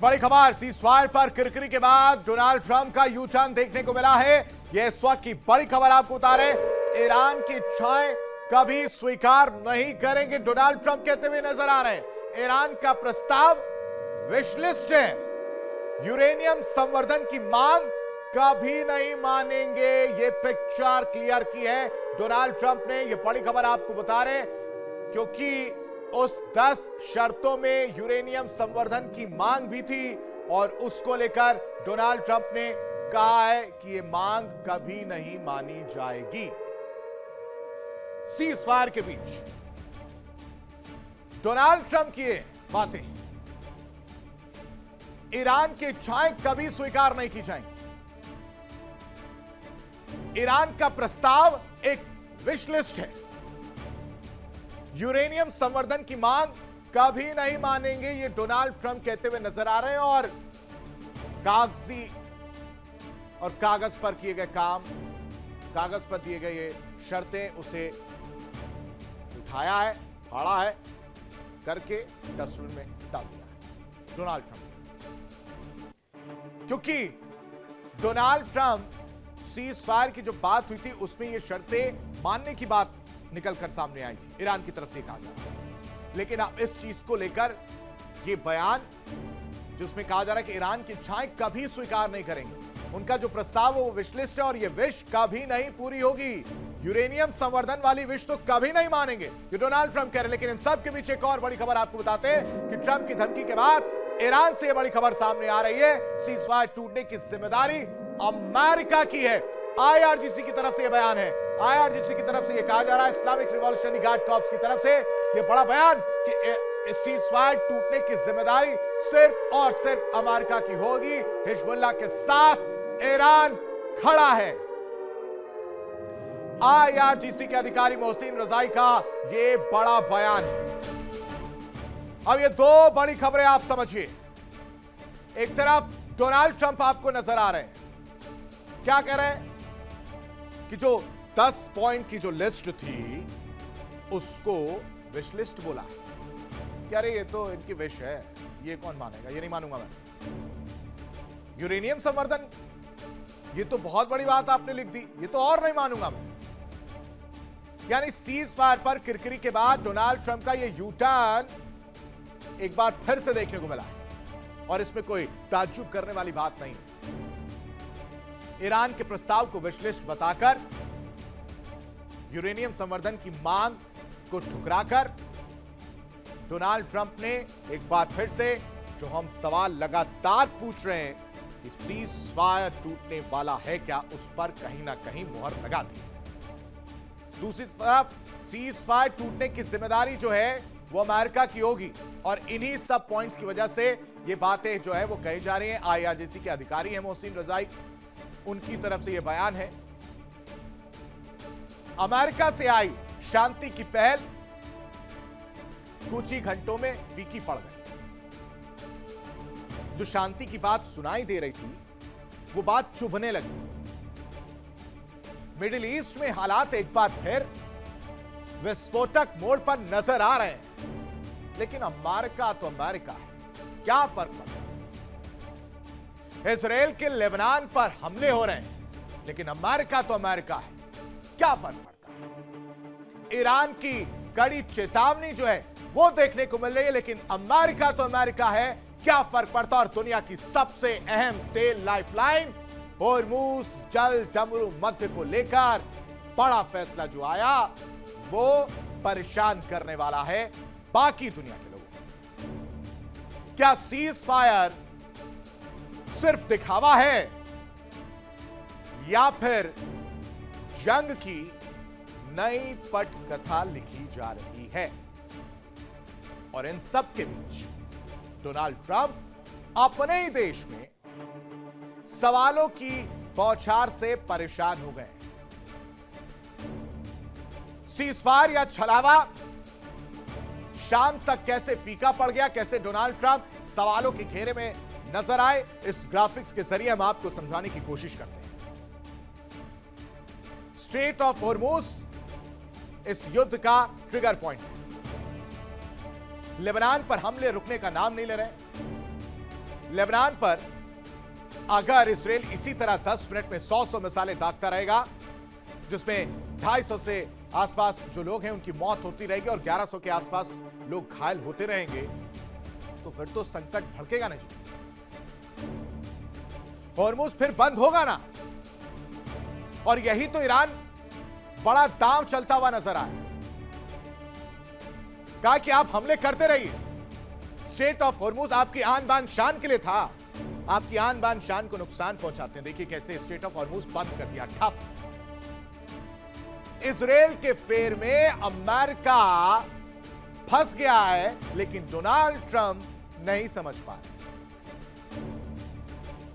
बड़ी खबर, सीज़फायर पर किरकिरी के बाद डोनाल्ड ट्रंप का यू टर्न देखने को मिला है। यह इस वक्त की बड़ी खबर आपको बता रहे, ईरान की इच्छाएं कभी स्वीकार नहीं करेंगे, डोनाल्ड ट्रंप कहते हुए नजर आ रहे हैं। ईरान का प्रस्ताव विश लिस्ट है, यूरेनियम संवर्धन की मांग कभी नहीं मानेंगे, यह पिक्चर क्लियर की है डोनाल्ड ट्रंप ने। यह बड़ी खबर आपको बता रहे हैं क्योंकि उस 10 शर्तों में यूरेनियम संवर्धन की मांग भी थी और उसको लेकर डोनाल्ड ट्रंप ने कहा है कि यह मांग कभी नहीं मानी जाएगी। सीज़फायर के बीच डोनाल्ड ट्रंप की ये बातें, ईरान की इच्छाएं कभी स्वीकार नहीं की जाएंगी। ईरान का प्रस्ताव एक विश लिस्ट है, यूरेनियम संवर्धन की मांग कभी नहीं मानेंगे, ये डोनाल्ड ट्रंप कहते हुए नजर आ रहे हैं। और कागजी और कागज पर किए गए काम, कागज पर दिए गए ये शर्तें उसे उठाया है, फाड़ा है, करके डस्टबिन में डाल दिया है डोनाल्ड ट्रंप। क्योंकि डोनाल्ड ट्रंप सीज़फायर की जो बात हुई थी उसमें ये शर्तें मानने की बात निकलकर सामने आई थी, ईरान की तरफ से कहा जा रहा है। लेकिन अब इस चीज को लेकर यह बयान जिसमें कहा जा रहा है कि ईरान की इच्छाएं कभी स्वीकार नहीं करेंगे, उनका जो प्रस्ताव है वो विश लिस्ट है और यह विश कभी नहीं पूरी होगी, यूरेनियम संवर्धन वाली विश तो कभी नहीं मानेंगे, ये डोनाल्ड ट्रंप कह रहे हैं। लेकिन इन सब के बीच एक और बड़ी खबर आपको बताते हैं कि ट्रंप की धमकी के बाद ईरान से यह बड़ी खबर सामने आ रही है, सीज़फायर टूटने की जिम्मेदारी अमेरिका की है। IRGC की तरफ से यह बयान है, IRGC की तरफ से यह कहा जा रहा है, इस्लामिक रिवॉल्यूशनरी गार्ड कॉर्प्स की तरफ से यह बड़ा बयान कि सीज़फायर टूटने की जिम्मेदारी सिर्फ और सिर्फ अमेरिका की होगी, हिजबुल्लाह के साथ ईरान खड़ा है। IRGC के अधिकारी मोहसिन रजाई का यह बड़ा बयान है। अब ये दो बड़ी खबरें आप समझिए, एक तरफ डोनाल्ड ट्रंप आपको नजर आ रहे हैं, क्या कह रहे हैं कि जो 10 पॉइंट की जो लिस्ट थी उसको विश लिस्ट बोला कि अरे ये तो इनकी विश है, ये कौन मानेगा, ये नहीं मानूंगा मैं। यूरेनियम संवर्धन, ये तो बहुत बड़ी बात आपने लिख दी, ये तो और नहीं मानूंगा मैं। यानी सीज़फायर पर किरकिरी के बाद डोनाल्ड ट्रंप का ये यू टर्न एक बार फिर से देखने को मिला और इसमें कोई ताज्जुब करने वाली बात नहीं। ईरान के प्रस्ताव को विश लिस्ट बताकर यूरेनियम संवर्धन की मांग को ठुकराकर डोनाल्ड ट्रंप ने एक बार फिर से जो हम सवाल लगातार पूछ रहे हैं कि सीज़फायर टूटने वाला है क्या, उस पर कहीं ना कहीं मुहर लगा दी। दूसरी तरफ सीज़फायर टूटने की जिम्मेदारी जो है वो अमेरिका की होगी और इन्हीं सब पॉइंट्स की वजह से ये बातें जो है वो कही जा रही हैं। IRGC के अधिकारी हैं मोहसिन रजाई, उनकी तरफ से यह बयान है। अमेरिका से आई शांति की पहल कुछ ही घंटों में फीकी पड़ गई। जो शांति की बात सुनाई दे रही थी वो बात चुभने लगी। मिडिल ईस्ट में हालात एक बार फिर विस्फोटक मोड़ पर नजर आ रहे हैं, लेकिन अमेरिका तो अमेरिका है, क्या फर्क पड़ता है। इजराइल के लेबनान पर हमले हो रहे हैं, लेकिन अमेरिका तो अमेरिका है, क्या फर्क पड़ता है। ईरान की कड़ी चेतावनी जो है वो देखने को मिल रही है, लेकिन अमेरिका तो अमेरिका है, क्या फर्क पड़ता है। और दुनिया की सबसे अहम तेल लाइफलाइन होर्मुज जल डमरू मध्य को लेकर बड़ा फैसला जो आया वो परेशान करने वाला है बाकी दुनिया के लोगों को। क्या सीज़फायर सिर्फ दिखावा है या फिर जंग की नई पटकथा लिखी जा रही है। और इन सब के बीच डोनाल्ड ट्रंप अपने ही देश में सवालों की बौछार से परेशान हो गए। सीज़फायर या छलावा शाम तक कैसे फीका पड़ गया, कैसे डोनाल्ड ट्रंप सवालों के घेरे में नजर आए, इस ग्राफिक्स के जरिए हम आपको समझाने की कोशिश करते हैं। स्ट्रेट ऑफ होर्मुज इस युद्ध का ट्रिगर पॉइंट है। लेबनान पर हमले रुकने का नाम नहीं ले रहे। लेबनान पर अगर इसराइल इसी तरह 10 मिनट में 100 मिसाइलें दागता रहेगा, जिसमें 250 से आसपास जो लोग हैं उनकी मौत होती रहेगी और 1100 के आसपास लोग घायल होते रहेंगे, तो फिर तो संकट भड़केगा नहीं। हॉर्मुज़ फिर बंद होगा ना। और यही तो ईरान बड़ा दांव चलता हुआ नजर आया। कहा कि आप हमले करते रहिए, स्ट्रेट ऑफ हॉर्मुज़ आपकी आन बान शान के लिए था, आपकी आन बान शान को नुकसान पहुंचाते हैं। देखिए कैसे स्ट्रेट ऑफ हॉर्मुज़ बंद कर दिया, ठप। इजराइल के फेर में अमेरिका फंस गया है, लेकिन डोनाल्ड ट्रंप नहीं समझ पा रहे।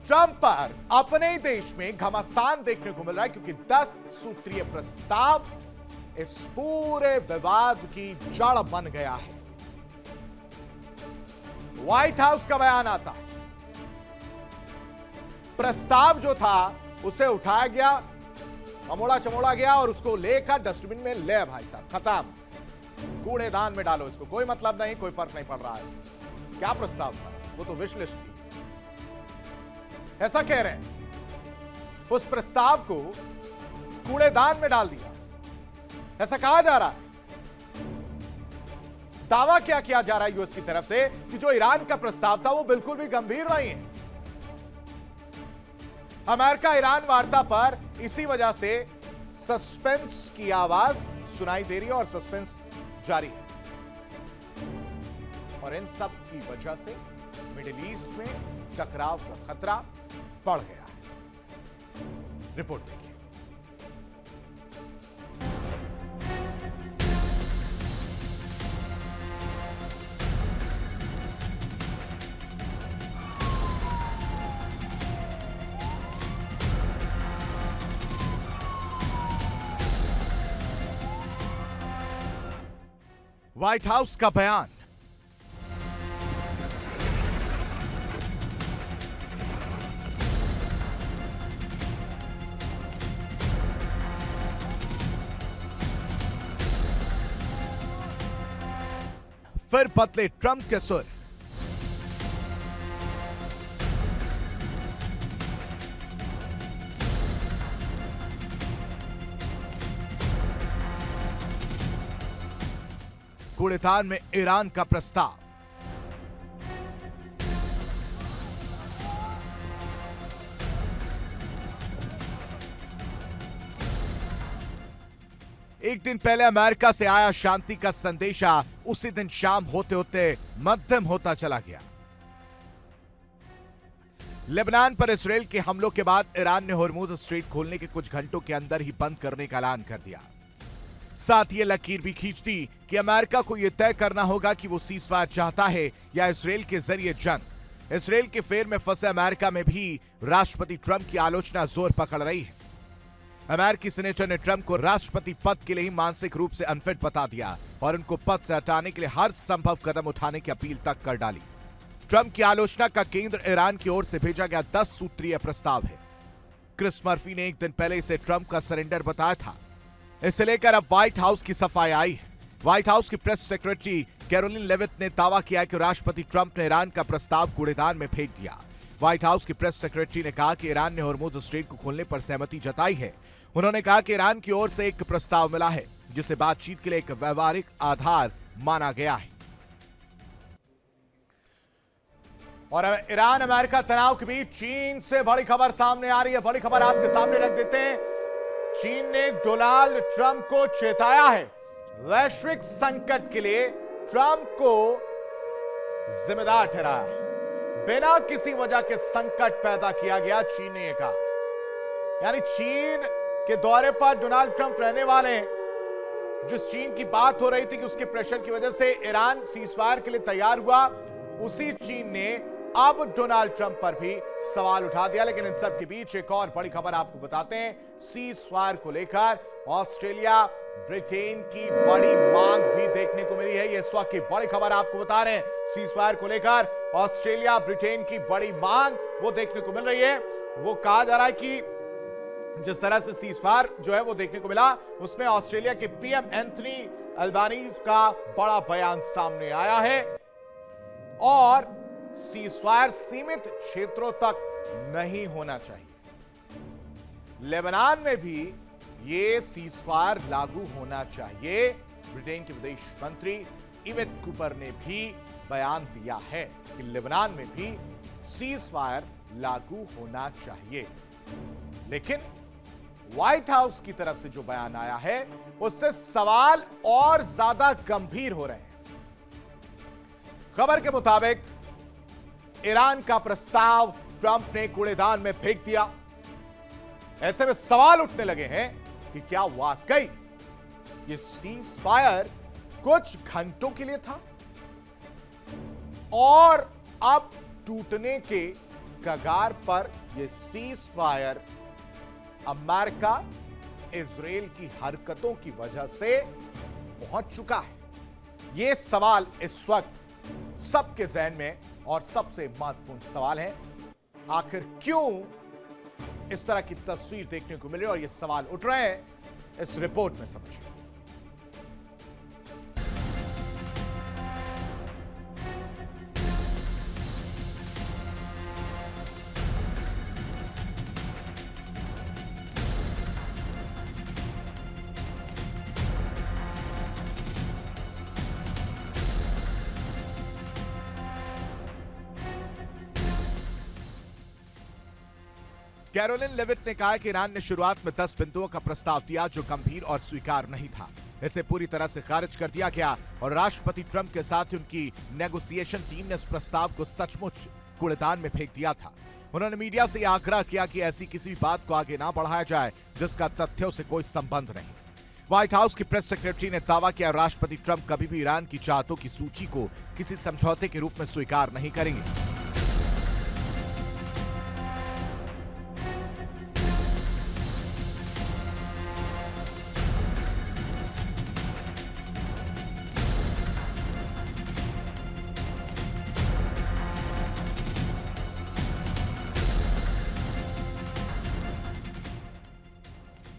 ट्रंप पर अपने ही देश में घमासान देखने को मिल रहा है, क्योंकि 10 सूत्रीय प्रस्ताव इस पूरे विवाद की जड़ बन गया है। व्हाइट हाउस का बयान आता है, प्रस्ताव जो था उसे उठाया गया, अमोड़ा चमोड़ा गया और उसको लेकर डस्टबिन में ले भाई साहब, खत्म, कूड़ेदान में डालो इसको, कोई मतलब नहीं, कोई फर्क नहीं पड़ रहा है। क्या प्रस्ताव था? वो तो विश लिस्ट थी, ऐसा कह रहे हैं। उस प्रस्ताव को कूड़ेदान में डाल दिया, ऐसा कहा जा रहा है। दावा क्या किया जा रहा है यूएस की तरफ से कि जो ईरान का प्रस्ताव था वो बिल्कुल भी गंभीर नहीं है। अमेरिका ईरान वार्ता पर इसी वजह से सस्पेंस की आवाज सुनाई दे रही है और सस्पेंस जारी है। और इन सब की वजह से मिडिल ईस्ट में टकराव का खतरा बढ़ गया है। रिपोर्ट देखिए। व्हाइट हाउस का बयान। फिर बदले ट्रंप के सुर। कूड़ेदान में ईरान का प्रस्ताव। एक दिन पहले अमेरिका से आया शांति का संदेशा उसी दिन शाम होते होते मध्यम होता चला गया। लेबनान पर इसराइल के हमलों के बाद ईरान ने हॉर्मुज़ स्ट्रेट खोलने के कुछ घंटों के अंदर ही बंद करने का ऐलान कर दिया। साथ ये लकीर भी खींच दी कि अमेरिका को यह तय करना होगा कि वो सीजफायर चाहता है या इसराइल के जरिए जंग। इसराइल के फेर में फंसे अमेरिका में भी राष्ट्रपति ट्रंप की आलोचना जोर पकड़ रही है। अमेरिकी सीनेटर ने ट्रंप को राष्ट्रपति पद के लिए ही मानसिक रूप से अनफिट बता दिया और उनको पद से हटाने के लिए हर संभव कदम उठाने की अपील तक कर डाली। ट्रंप की आलोचना का केंद्र ईरान की ओर से भेजा गया 10 सूत्रीय प्रस्ताव है। क्रिस मर्फी ने एक दिन पहले इसे ट्रंप का सरेंडर बताया था। इसे लेकर अब व्हाइट हाउस की सफाई आई है। व्हाइट हाउस की प्रेस सेक्रेटरी कैरोलिन लेविट ने दावा किया कि राष्ट्रपति ट्रंप ने ईरान का प्रस्ताव कूड़ेदान में फेंक दिया। व्हाइट हाउस की प्रेस सेक्रेटरी ने कहा कि ईरान ने हॉर्मुज़ स्ट्रेट को खोलने पर सहमति जताई है। उन्होंने कहा कि ईरान की ओर से एक प्रस्ताव मिला है जिसे बातचीत के लिए एक व्यवहारिक आधार माना गया है। और ईरान अमेरिका तनाव के बीच चीन से बड़ी खबर सामने आ रही है। बड़ी खबर आपके सामने रख देते हैं। चीन ने डोनाल्ड ट्रंप को चेताया है। वैश्विक संकट के लिए ट्रंप को जिम्मेदार ठहराया है। बिना किसी वजह के संकट पैदा किया गया, चीन ने यह कहा। यानी चीन के दौरे पर डोनाल्ड ट्रंप रहने वाले हैं। जिस चीन की बात हो रही थी कि उसके प्रेशर की वजह से ईरान सीजफायर के लिए तैयार हुआ, उसी चीन ने अब डोनाल्ड ट्रंप पर भी सवाल उठा दिया। लेकिन इन सब के बीच एक और बड़ी खबर आपको बताते हैं। सीजफायर को लेकर ऑस्ट्रेलिया, ब्रिटेन की बड़ी मांग भी देखने को मिली है। ये इस वक्त की बड़ी खबर आपको बता रहे हैं। सीजफायर को लेकर ऑस्ट्रेलिया, ब्रिटेन की बड़ी मांग वो देखने को मिल रही है। वो कहा जा रहा है कि जिस तरह से सीजफायर जो है वो देखने को मिला, उसमें ऑस्ट्रेलिया के पीएम एंथनी अल्बानीज का बड़ा बयान सामने आया है। और सीजफायर सीमित क्षेत्रों तक नहीं होना चाहिए। लेबनान में भी यह सीजफायर लागू होना चाहिए। ब्रिटेन के विदेश मंत्री इवेट कूपर ने भी बयान दिया है कि लेबनान में भी सीजफायर लागू होना चाहिए। लेकिन व्हाइट हाउस की तरफ से जो बयान आया है उससे सवाल और ज्यादा गंभीर हो रहे हैं। खबर के मुताबिक ईरान का प्रस्ताव ट्रंप ने कूड़ेदान में फेंक दिया। ऐसे में सवाल उठने लगे हैं कि क्या वाकई ये सीज फायर कुछ घंटों के लिए था और अब टूटने के कगार पर यह सीज फायर अमेरिका इजराइल की हरकतों की वजह से पहुंच चुका है। यह सवाल इस वक्त सबके जहन में और सबसे महत्वपूर्ण सवाल है, आखिर क्यों इस तरह की तस्वीर देखने को मिली और ये सवाल उठ रहे हैं, इस रिपोर्ट में समझिए। कैरोलिन लेविट ने कहा कि ईरान ने शुरुआत में 10 बिंदुओं का प्रस्ताव दिया जो गंभीर और स्वीकार नहीं था। इसे पूरी तरह से खारिज कर दिया गया और राष्ट्रपति ट्रंप के साथ उनकी नेगोशिएशन टीम ने इस प्रस्ताव को सचमुच कूड़ेदान में फेंक दिया था। उन्होंने मीडिया से यह आग्रह किया कि ऐसी किसी भी बात को आगे ना बढ़ाया जाए जिसका तथ्यों से कोई संबंध नहीं। व्हाइट हाउस की प्रेस सेक्रेटरी ने दावा किया राष्ट्रपति ट्रंप कभी भी ईरान की चाहतों की सूची को किसी समझौते के रूप में स्वीकार नहीं करेंगे।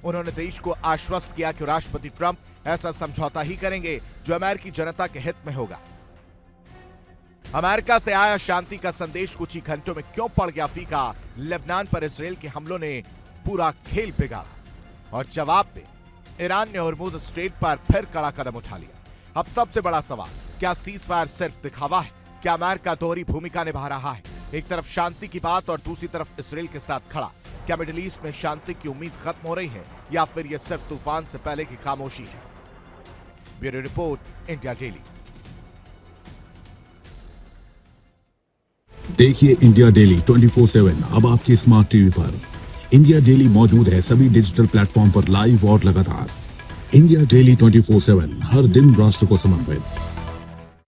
उन्होंने देश को आश्वस्त किया कि राष्ट्रपति ट्रंप ऐसा समझौता ही करेंगे जो अमेरिकी जनता के हित में होगा। अमेरिका से आया शांति का संदेश कुछ ही घंटों में क्यों पड़ गया फीका? लेबनान पर इजराइल के हमलों ने पूरा खेल बिगाड़ा और जवाब में ईरान ने हॉर्मुज़ स्ट्रेट पर फिर कड़ा कदम उठा लिया। अब सबसे बड़ा सवाल, क्या सीज फायर सिर्फ दिखावा है? क्या अमेरिका दोहरी भूमिका निभा रहा है? एक तरफ शांति की बात और दूसरी तरफ इजराइल के साथ खड़ा। क्या मिडिल ईस्ट में शांति की उम्मीद खत्म हो रही है या फिर यह सिर्फ तूफान से पहले की खामोशी है? Bureau report, India daily. देखिए इंडिया डेली 24/7 अब आपकी स्मार्ट टीवी पर। इंडिया डेली मौजूद है सभी डिजिटल प्लेटफॉर्म पर लाइव और लगातार। इंडिया डेली 24/7 हर दिन राष्ट्र को समर्पित।